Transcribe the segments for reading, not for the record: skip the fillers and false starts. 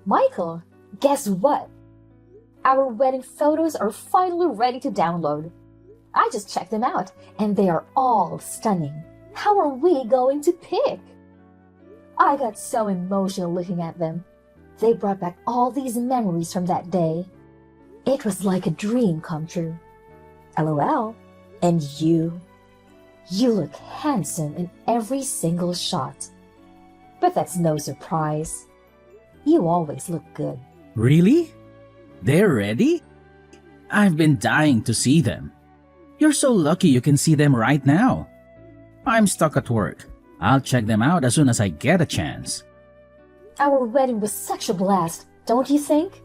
Michael, guess what? Our wedding photos are finally ready to download. I just checked them out, and they are all stunning. How are we going to pick? I got so emotional looking at them. They brought back all these memories from that day. It was like a dream come true. LOL. And you look handsome in every single shot. But that's no surprise. You always look good. Really? They're ready? I've been dying to see them. You're so lucky you can see them right now. I'm stuck at work. I'll check them out as soon as I get a chance. Our wedding was such a blast, don't you think?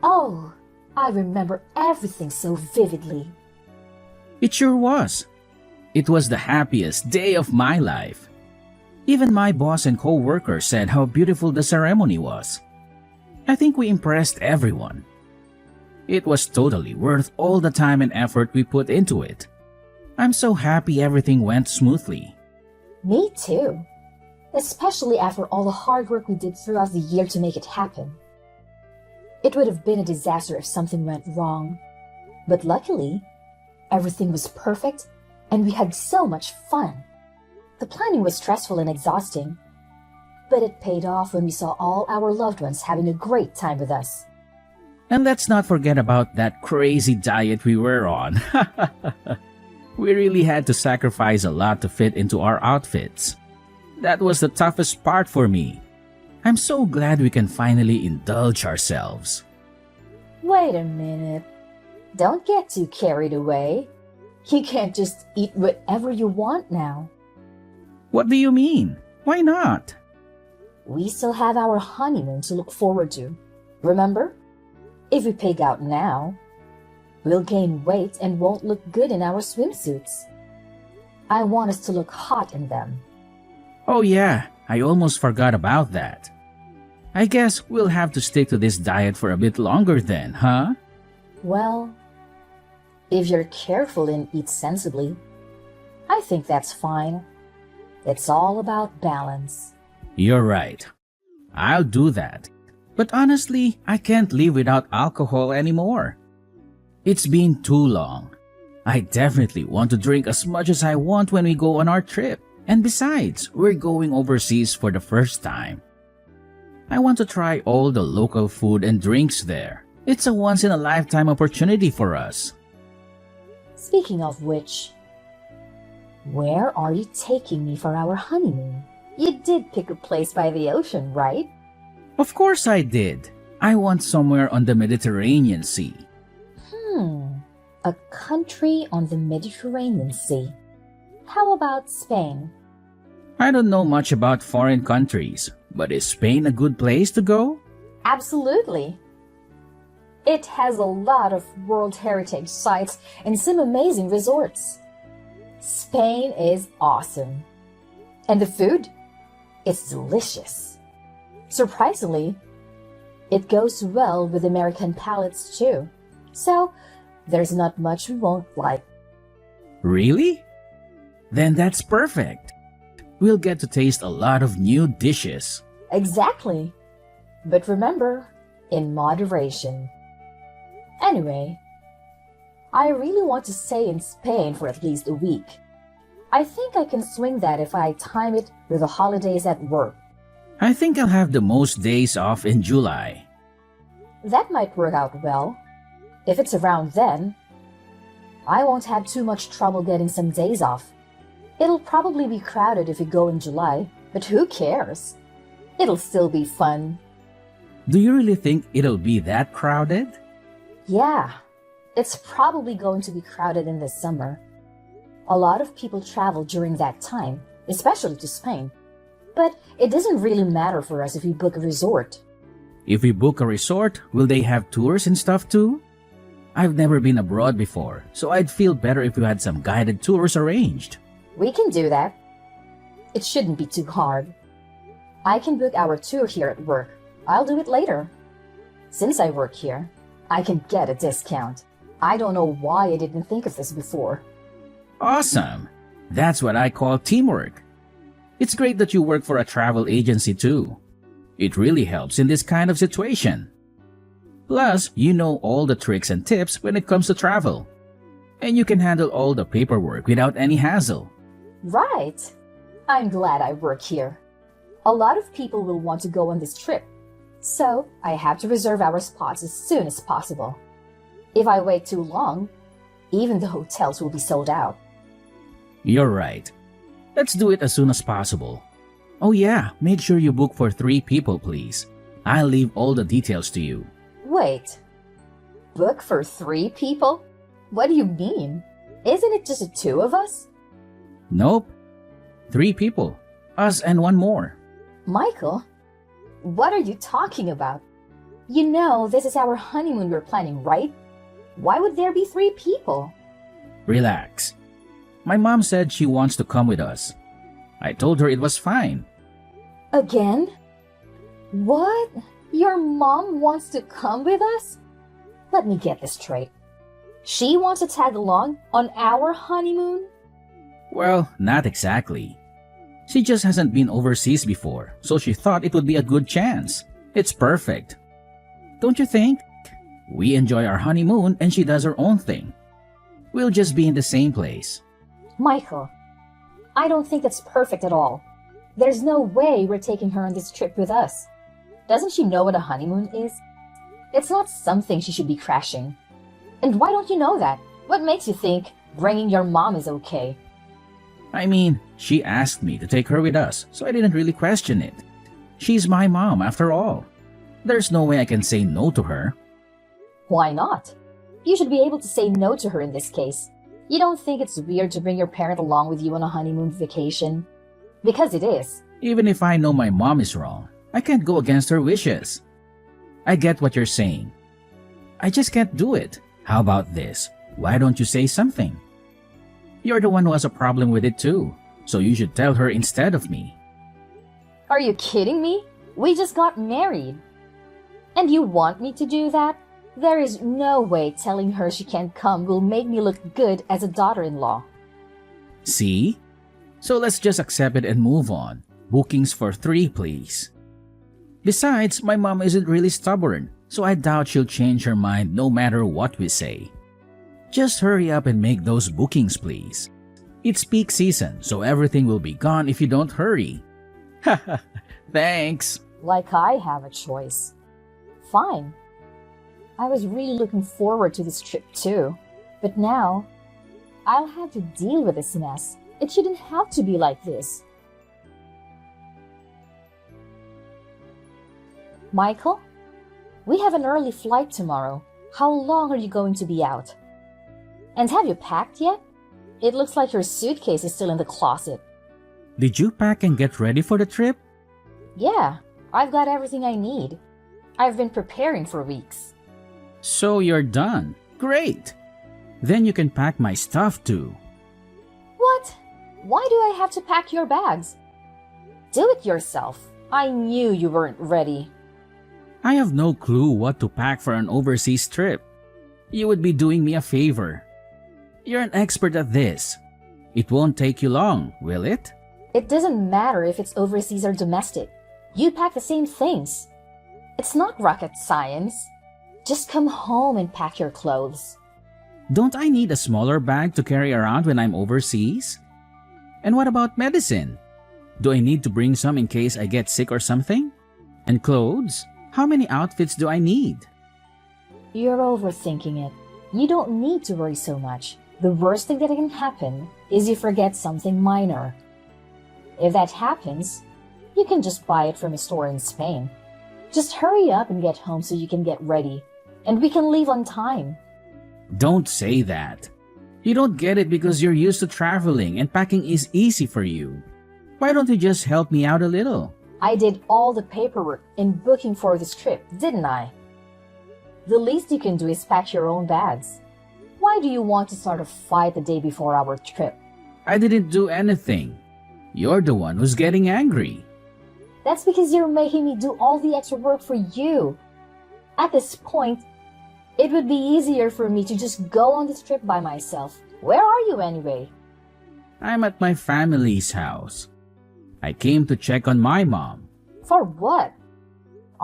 Oh, I remember everything so vividly. It sure was. It was the happiest day of my life. Even my boss and co-workers said how beautiful the ceremony was. I think we impressed everyone. It was totally worth all the time and effort we put into it. I'm so happy everything went smoothly. Me too. Especially after all the hard work we did throughout the year to make it happen. It would have been a disaster if something went wrong. But luckily, everything was perfect and we had so much fun. The planning was stressful and exhausting, but it paid off when we saw all our loved ones having a great time with us. And let's not forget about that crazy diet we were on. We really had to sacrifice a lot to fit into our outfits. That was the toughest part for me. I'm so glad we can finally indulge ourselves. Wait a minute. Don't get too carried away. You can't just eat whatever you want now. What do you mean? Why not? We still have our honeymoon to look forward to. Remember? If we pig out now, we'll gain weight and won't look good in our swimsuits. I want us to look hot in them. Oh yeah, I almost forgot about that. I guess we'll have to stick to this diet for a bit longer then, huh? Well, if you're careful and eat sensibly, I think that's fine. It's all about balance. You're right. I'll do that. But honestly, I can't live without alcohol anymore. It's been too long. I definitely want to drink as much as I want when we go on our trip. And besides, we're going overseas for the first time. I want to try all the local food and drinks there. It's a once-in-a-lifetime opportunity for us. Speaking of which, where are you taking me for our honeymoon? You did pick a place by the ocean, right? Of course I did. I want somewhere on the Mediterranean Sea. A country on the Mediterranean Sea. How about Spain? I don't know much about foreign countries, but is Spain a good place to go? Absolutely. It has a lot of World Heritage sites and some amazing resorts. Spain is awesome. And the food? It's delicious. Surprisingly, it goes well with American palates too. So, there's not much we won't like. Really? Then that's perfect. We'll get to taste a lot of new dishes. Exactly. But remember, in moderation. Anyway, I really want to stay in Spain for at least a week. I think I can swing that if I time it with the holidays at work. I think I'll have the most days off in July. That might work out well. If it's around then, I won't have too much trouble getting some days off. It'll probably be crowded if we go in July, but who cares? It'll still be fun. Do you really think it'll be that crowded? Yeah, it's probably going to be crowded in the summer. A lot of people travel during that time, especially to Spain. But it doesn't really matter for us if we book a resort. If we book a resort, will they have tours and stuff too? I've never been abroad before, so I'd feel better if we had some guided tours arranged. We can do that. It shouldn't be too hard. I can book our tour here at work. I'll do it later. Since I work here, I can get a discount. I don't know why I didn't think of this before. Awesome! That's what I call teamwork. It's great that you work for a travel agency too. It really helps in this kind of situation. Plus, you know all the tricks and tips when it comes to travel. And you can handle all the paperwork without any hassle. Right. I'm glad I work here. A lot of people will want to go on this trip, so I have to reserve our spots as soon as possible. If I wait too long, even the hotels will be sold out. You're right. Let's do it as soon as possible. Oh yeah, make sure you book for 3 people, please. I'll leave all the details to you. Wait. Book for 3 people? What do you mean? Isn't it just the 2 of us? Nope. 3 people. Us and 1 more. Michael, what are you talking about? You know this is our honeymoon we're planning, right? Why would there be 3 people? Relax. My mom said she wants to come with us. I told her it was fine. Again? What? Your mom wants to come with us? Let me get this straight. She wants to tag along on our honeymoon? Well, not exactly. She just hasn't been overseas before, so she thought it would be a good chance. It's perfect. Don't you think? We enjoy our honeymoon and she does her own thing. We'll just be in the same place. Michael, I don't think that's perfect at all. There's no way we're taking her on this trip with us. Doesn't she know what a honeymoon is? It's not something she should be crashing. And why don't you know that? What makes you think bringing your mom is okay? I mean, she asked me to take her with us, so I didn't really question it. She's my mom after all. There's no way I can say no to her. Why not? You should be able to say no to her in this case. You don't think it's weird to bring your parent along with you on a honeymoon vacation? Because it is. Even if I know my mom is wrong, I can't go against her wishes. I get what you're saying. I just can't do it. How about this? Why don't you say something? You're the one who has a problem with it too, so you should tell her instead of me. Are you kidding me? We just got married. And you want me to do that? There is no way telling her she can't come will make me look good as a daughter-in-law. See? So let's just accept it and move on. Bookings for 3, please. Besides, my mom isn't really stubborn, so I doubt she'll change her mind no matter what we say. Just hurry up and make those bookings, please. It's peak season, so everything will be gone if you don't hurry. Haha, thanks. Like I have a choice. Fine. I was really looking forward to this trip too. But now, I'll have to deal with this mess. It shouldn't have to be like this. Michael, we have an early flight tomorrow. How long are you going to be out? And have you packed yet? It looks like your suitcase is still in the closet. Did you pack and get ready for the trip? Yeah, I've got everything I need. I've been preparing for weeks. So you're done. Great. Then you can pack my stuff too. What? Why do I have to pack your bags? Do it yourself. I knew you weren't ready. I have no clue what to pack for an overseas trip. You would be doing me a favor. You're an expert at this. It won't take you long, will it? It doesn't matter if it's overseas or domestic. You pack the same things. It's not rocket science. Just come home and pack your clothes. Don't I need a smaller bag to carry around when I'm overseas? And what about medicine? Do I need to bring some in case I get sick or something? And clothes? How many outfits do I need? You're overthinking it. You don't need to worry so much. The worst thing that can happen is you forget something minor. If that happens, you can just buy it from a store in Spain. Just hurry up and get home so you can get ready, and we can leave on time. Don't say that. You don't get it because you're used to traveling and packing is easy for you. Why don't you just help me out a little? I did all the paperwork in booking for this trip, didn't I? The least you can do is pack your own bags. Why do you want to start a fight the day before our trip? I didn't do anything. You're the one who's getting angry. That's because you're making me do all the extra work for you. At this point, it would be easier for me to just go on this trip by myself. Where are you anyway? I'm at my family's house. I came to check on my mom. For what?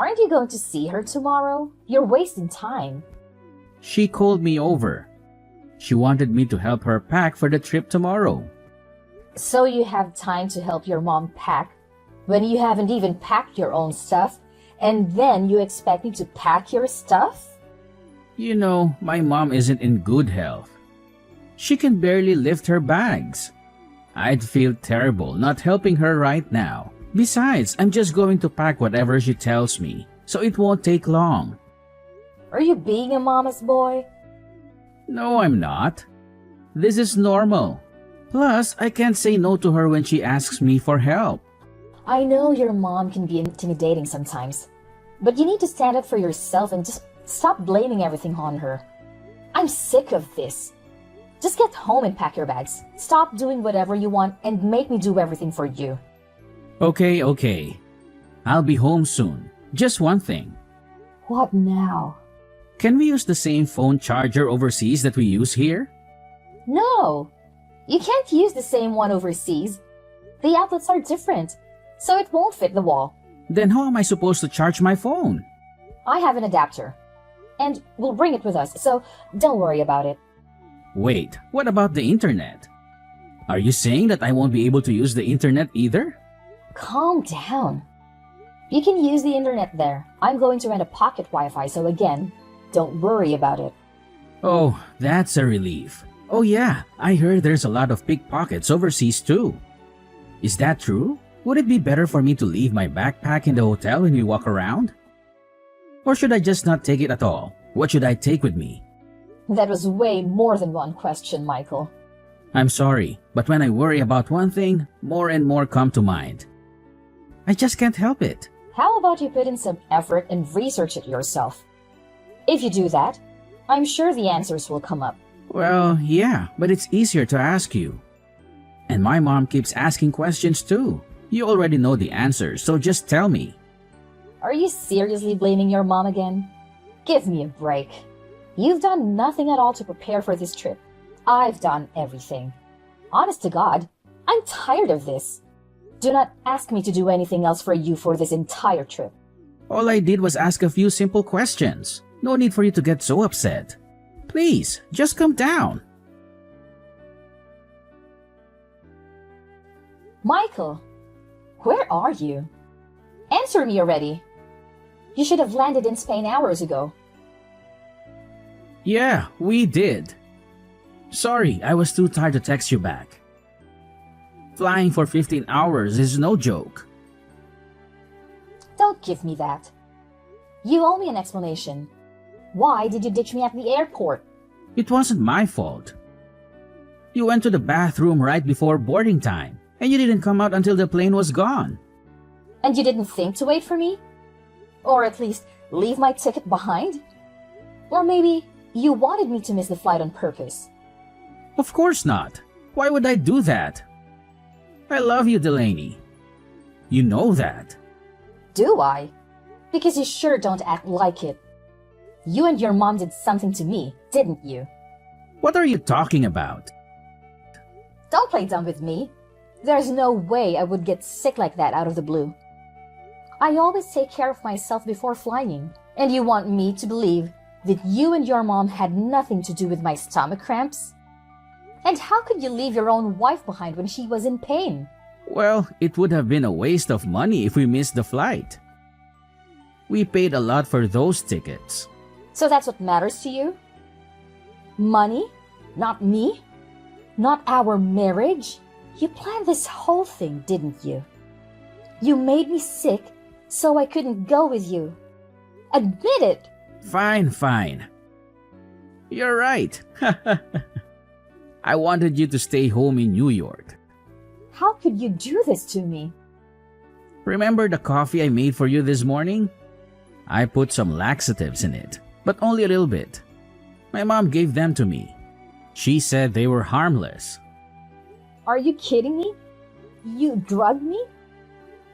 Aren't you going to see her tomorrow? You're wasting time. She called me over. She wanted me to help her pack for the trip tomorrow. So you have time to help your mom pack when you haven't even packed your own stuff, and then you expect me to pack your stuff? You know, my mom isn't in good health. She can barely lift her bags. I'd feel terrible not helping her right now. Besides, I'm just going to pack whatever she tells me, so it won't take long. Are you being a mama's boy? No, I'm not. This is normal. Plus, I can't say no to her when she asks me for help. I know your mom can be intimidating sometimes, but you need to stand up for yourself and just stop blaming everything on her. I'm sick of this. Just get home and pack your bags. Stop doing whatever you want and make me do everything for you. Okay. I'll be home soon. Just one thing. What now? Can we use the same phone charger overseas that we use here? No! You can't use the same one overseas. The outlets are different, so it won't fit the wall. Then how am I supposed to charge my phone? I have an adapter, and we'll bring it with us, so don't worry about it. Wait, what about the internet? Are you saying that I won't be able to use the internet either? Calm down. You can use the internet there. I'm going to rent a pocket Wi-Fi, so again, don't worry about it. Oh, that's a relief. Oh yeah, I heard there's a lot of pickpockets overseas too. Is that true? Would it be better for me to leave my backpack in the hotel when we walk around? Or should I just not take it at all? What should I take with me? That was way more than one question, Michael. I'm sorry, but when I worry about one thing, more and more come to mind. I just can't help it. How about you put in some effort and research it yourself? If you do that, I'm sure the answers will come up. Well, yeah, but it's easier to ask you. And my mom keeps asking questions too. You already know the answers, so just tell me. Are you seriously blaming your mom again? Give me a break. You've done nothing at all to prepare for this trip. I've done everything. Honest to God, I'm tired of this. Do not ask me to do anything else for you for this entire trip. All I did was ask a few simple questions. No need for you to get so upset. Please, just calm down. Michael, where are you? Answer me already. You should have landed in Spain hours ago. Yeah, we did. Sorry, I was too tired to text you back. Flying for 15 hours is no joke. Don't give me that. You owe me an explanation. Why did you ditch me at the airport? It wasn't my fault. You went to the bathroom right before boarding time, and you didn't come out until the plane was gone. And you didn't think to wait for me? Or at least leave my ticket behind? Or maybe you wanted me to miss the flight on purpose? Of course not. Why would I do that? I love you, Delaney. You know that. Do I? Because you sure don't act like it. You and your mom did something to me, didn't you? What are you talking about? Don't play dumb with me. There's no way I would get sick like that out of the blue. I always take care of myself before flying, and you want me to believe that you and your mom had nothing to do with my stomach cramps? And how could you leave your own wife behind when she was in pain? Well, it would have been a waste of money if we missed the flight. We paid a lot for those tickets. So that's what matters to you? Money? Not me? Not our marriage? You planned this whole thing, didn't you? You made me sick so I couldn't go with you. Admit it! Fine. You're right. I wanted you to stay home in New York. How could you do this to me? Remember the coffee I made for you this morning? I put some laxatives in it, but only a little bit. My mom gave them to me. She said they were harmless. Are you kidding me? You drugged me?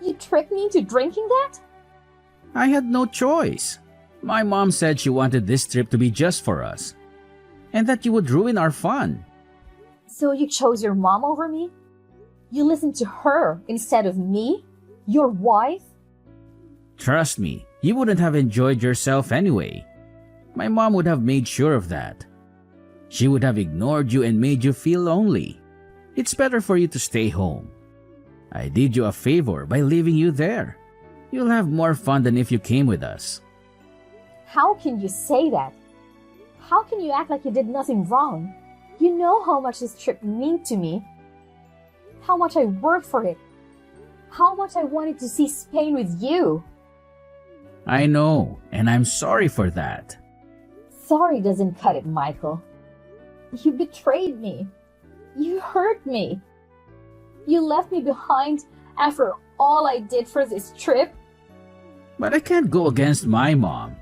You tricked me into drinking that? I had no choice. My mom said she wanted this trip to be just for us, and that you would ruin our fun. So you chose your mom over me? You listened to her instead of me? Your wife? Trust me, You wouldn't have enjoyed yourself anyway. My mom would have made sure of that. She would have ignored you and made you feel lonely. It's better for you to stay home. I did you a favor by leaving you there. You'll have more fun than if you came with us. How can you say that? How can you act like you did nothing wrong? You know how much this trip meant to me. How much I worked for it. How much I wanted to see Spain with you. I know, and I'm sorry for that. Sorry doesn't cut it, Michael. You betrayed me. You hurt me. You left me behind after all I did for this trip. But I can't go against my mom.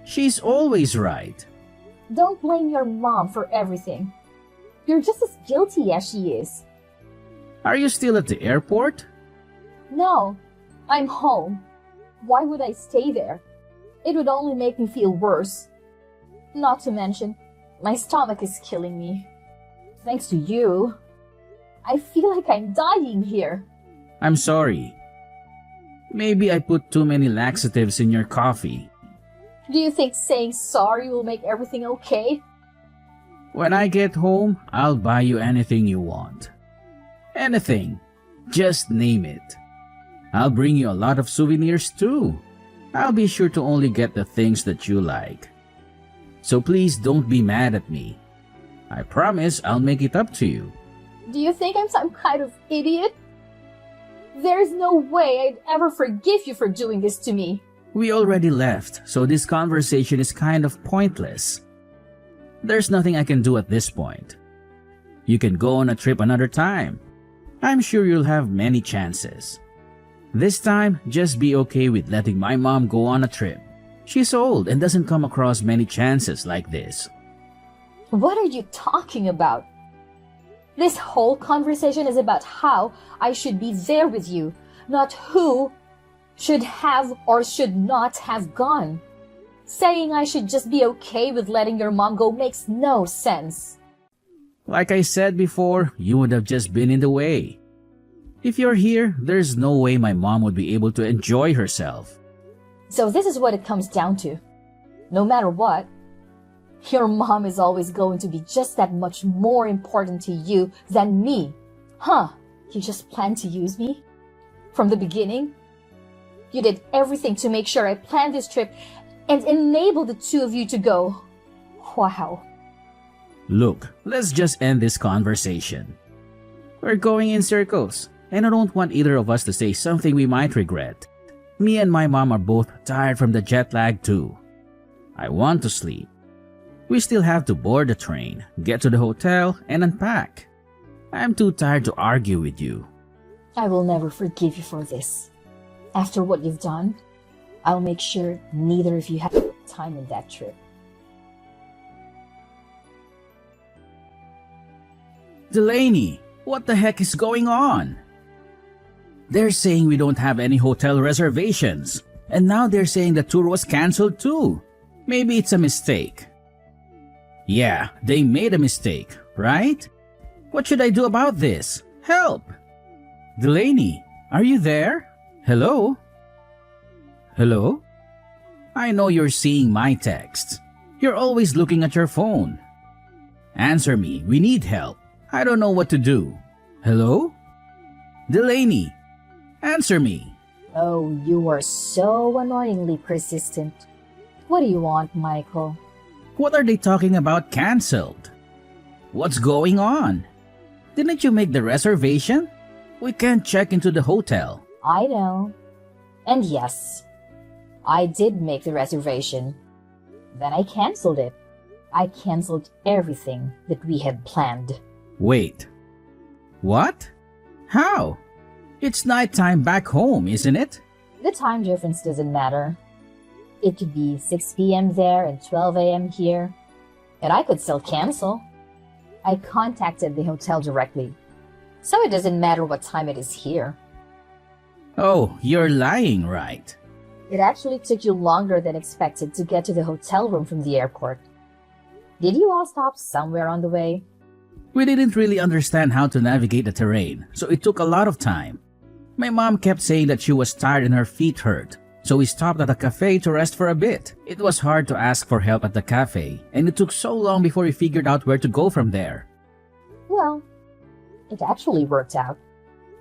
She's always right. Don't blame your mom for everything. You're just as guilty as she is. Are you still at the airport? No, I'm home. Why would I stay there? It would only make me feel worse. Not to mention, my stomach is killing me. Thanks to you, I feel like I'm dying here. I'm sorry. Maybe I put too many laxatives in your coffee. Do you think saying sorry will make everything okay? When I get home, I'll buy you anything you want. Anything. Just name it. I'll bring you a lot of souvenirs too. I'll be sure to only get the things that you like. So please don't be mad at me. I promise I'll make it up to you. Do you think I'm some kind of idiot? There's no way I'd ever forgive you for doing this to me. We already left, so this conversation is kind of pointless. There's nothing I can do at this point. You can go on a trip another time. I'm sure you'll have many chances. This time, just be okay with letting my mom go on a trip. She's old and doesn't come across many chances like this. What are you talking about? This whole conversation is about how I should be there with you, not who should have or should not have gone. Saying I should just be okay with letting your mom go makes no sense. Like I said before, you would have just been in the way. If you're here, there's no way my mom would be able to enjoy herself. So this is what it comes down to. No matter what, your mom is always going to be just that much more important to you than me. Huh? You just planned to use me? From the beginning? You did everything to make sure I planned this trip and enabled the two of you to go. Wow. Look, let's just end this conversation. We're going in circles, and I don't want either of us to say something we might regret. Me and my mom are both tired from the jet lag too. I want to sleep. We still have to board the train, get to the hotel, and unpack. I'm too tired to argue with you. I will never forgive you for this. After what you've done, I'll make sure neither of you have time in that trip. Delaney, what the heck is going on? They're saying we don't have any hotel reservations, and now they're saying the tour was cancelled too. Maybe it's a mistake. Yeah, they made a mistake, right? What should I do about this? Help! Delaney, are you there? Hello? Hello? I know you're seeing my texts. You're always looking at your phone. Answer me, we need help. I don't know what to do. Hello? Delaney, answer me. Oh, you are so annoyingly persistent. What do you want, Michael? What are they talking about cancelled? What's going on? Didn't you make the reservation? We can't check into the hotel. I know. And yes, I did make the reservation. Then I cancelled it. I cancelled everything that we had planned. Wait. What? How? It's nighttime back home, isn't it? The time difference doesn't matter. It could be 6 p.m. there and 12 a.m. here. And I could still cancel. I contacted the hotel directly. So it doesn't matter what time it is here. Oh, you're lying, right? It actually took you longer than expected to get to the hotel room from the airport. Did you all stop somewhere on the way? We didn't really understand how to navigate the terrain, so it took a lot of time. My mom kept saying that she was tired and her feet hurt, So we stopped at a cafe to rest for a bit. It was hard to ask for help at the cafe, and it took so long before we figured out where to go from there. Well, it actually worked out.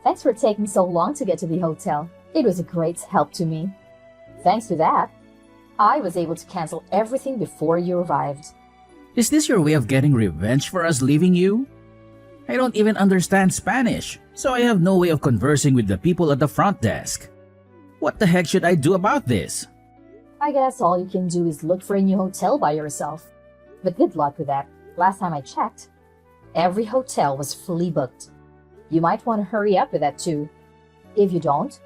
Thanks for taking so long to get to the hotel. It was a great help to me. Thanks to that, I was able to cancel everything before you arrived. Is this your way of getting revenge for us leaving you? I don't even understand Spanish, so I have no way of conversing with the people at the front desk. What the heck should I do about this? I guess all you can do is look for a new hotel by yourself. But good luck with that. Last time I checked, every hotel was fully booked. You might want to hurry up with that too. If you don't,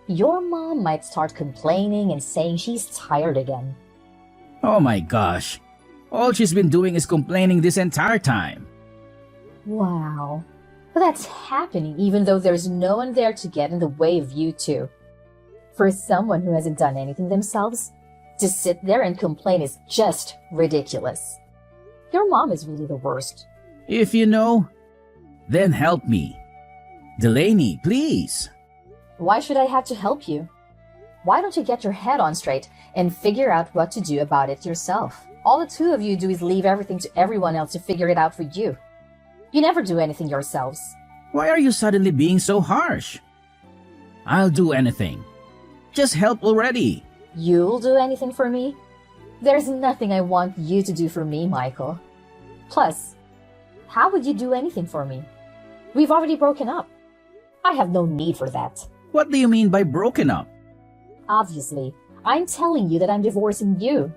your mom might start complaining and saying she's tired again. Oh my gosh. All she's been doing is complaining this entire time. Wow. But that's happening even though there's no one there to get in the way of you two. For someone who hasn't done anything themselves, to sit there and complain is just ridiculous. Your mom is really the worst. If you know, then help me. Delaney, please. Why should I have to help you? Why don't you get your head on straight and figure out what to do about it yourself? All the two of you do is leave everything to everyone else to figure it out for you. You never do anything yourselves. Why are you suddenly being so harsh? I'll do anything. Just help already. You'll do anything for me? There's nothing I want you to do for me, Michael. Plus, how would you do anything for me? We've already broken up. I have no need for that. What do you mean by broken up? Obviously, I'm telling you that I'm divorcing you.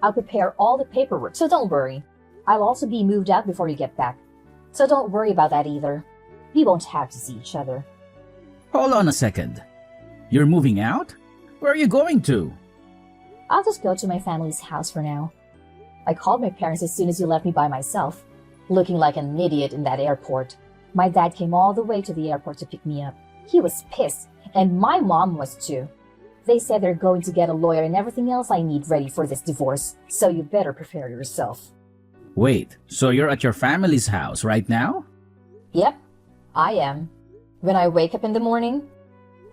I'll prepare all the paperwork, so don't worry. I'll also be moved out before you get back. So don't worry about that either. We won't have to see each other. Hold on a second. You're moving out? Where are you going to? I'll just go to my family's house for now. I called my parents as soon as you left me by myself, looking like an idiot in that airport. My dad came all the way to the airport to pick me up. He was pissed, and my mom was too. They said they're going to get a lawyer and everything else I need ready for this divorce, so you better prepare yourself. Wait, so you're at your family's house right now? Yep, I am. When I wake up in the morning,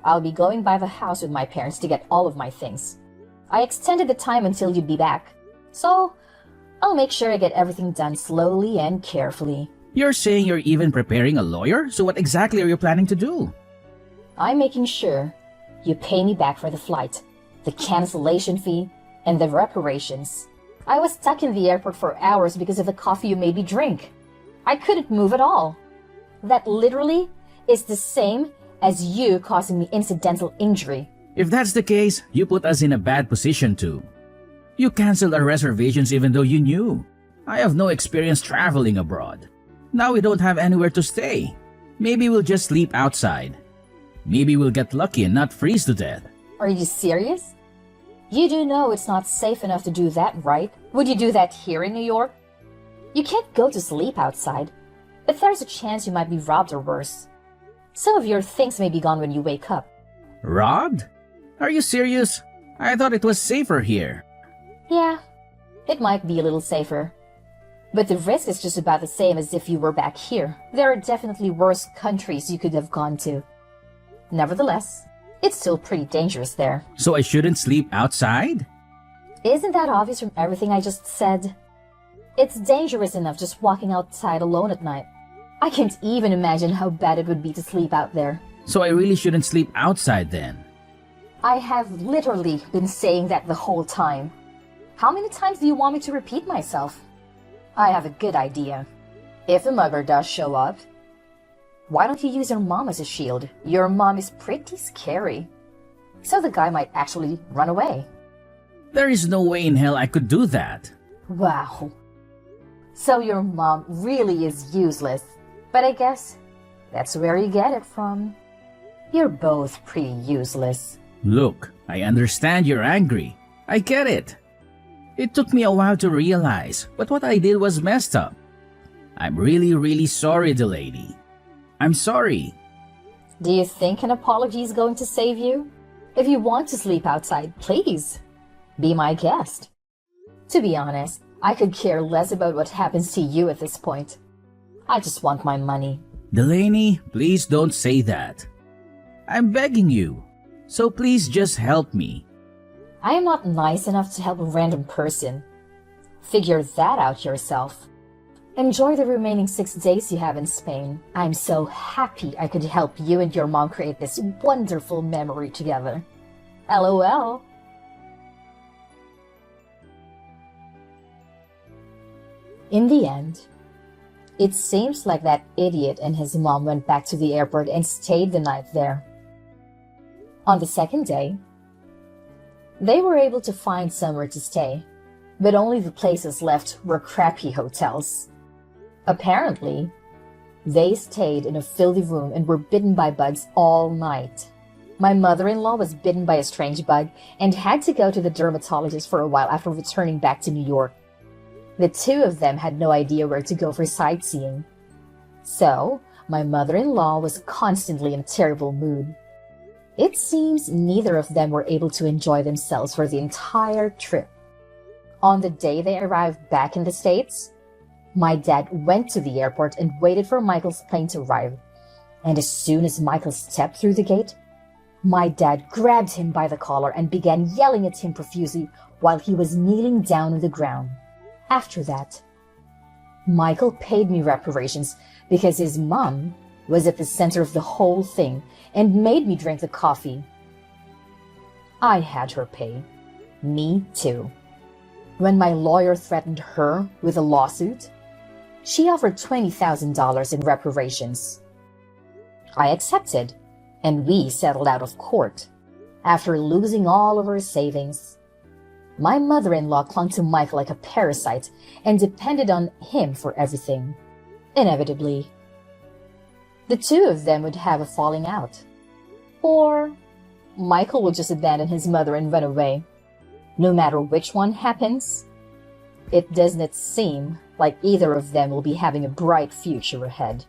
I'll be going by the house with my parents to get all of my things. I extended the time until you'd be back, so I'll make sure I get everything done slowly and carefully. You're saying you're even preparing a lawyer? So what exactly are you planning to do? I'm making sure you pay me back for the flight, the cancellation fee, and the reparations. I was stuck in the airport for hours because of the coffee you made me drink. I couldn't move at all. That literally is the same as you causing me incidental injury. If that's the case, you put us in a bad position too. You canceled our reservations even though you knew. I have no experience traveling abroad. Now we don't have anywhere to stay. Maybe we'll just sleep outside. Maybe we'll get lucky and not freeze to death. Are you serious? You do know it's not safe enough to do that, right? Would you do that here in New York? You can't go to sleep outside, but there's a chance you might be robbed or worse. Some of your things may be gone when you wake up. Robbed? Are you serious? I thought it was safer here. Yeah, it might be a little safer. But the risk is just about the same as if you were back here. There are definitely worse countries you could have gone to. Nevertheless, it's still pretty dangerous there. So I shouldn't sleep outside? Isn't that obvious from everything I just said? It's dangerous enough just walking outside alone at night. I can't even imagine how bad it would be to sleep out there. So I really shouldn't sleep outside then? I have literally been saying that the whole time. How many times do you want me to repeat myself? I have a good idea. If the mugger does show up, why don't you use your mom as a shield? Your mom is pretty scary. So the guy might actually run away. There is no way in hell I could do that. Wow. So your mom really is useless. But I guess that's where you get it from. You're both pretty useless. Look, I understand you're angry. I get it. It took me a while to realize, but what I did was messed up. I'm really sorry, Delaney. I'm sorry. Do you think an apology is going to save you? If you want to sleep outside, please, be my guest. To be honest, I could care less about what happens to you at this point. I just want my money. Delaney, please don't say that. I'm begging you. so please just help me. I am not nice enough to help a random person. Figure that out yourself. Enjoy the remaining 6 days you have in Spain. I'm so happy I could help you and your mom create this wonderful memory together. LOL. In the end, it seems like that idiot and his mom went back to the airport and stayed the night there. On the second day, they were able to find somewhere to stay, but only the places left were crappy hotels. Apparently, they stayed in a filthy room and were bitten by bugs all night. My mother-in-law was bitten by a strange bug and had to go to the dermatologist for a while after returning back to New York. The two of them had no idea where to go for sightseeing. So, my mother-in-law was constantly in a terrible mood. It seems neither of them were able to enjoy themselves for the entire trip. On the day they arrived back in the States, my dad went to the airport and waited for Michael's plane to arrive. And as soon as Michael stepped through the gate, my dad grabbed him by the collar and began yelling at him profusely while he was kneeling down on the ground. After that, Michael paid me reparations because his mom was at the center of the whole thing and made me drink the coffee. I had her pay. Me too. When my lawyer threatened her with a lawsuit, she offered $20,000 in reparations. I accepted, and we settled out of court. After losing all of our savings, my mother-in-law clung to Michael like a parasite and depended on him for everything. Inevitably, the two of them would have a falling out. Or Michael would just abandon his mother and run away. No matter which one happens, it does not seem like either of them will be having a bright future ahead.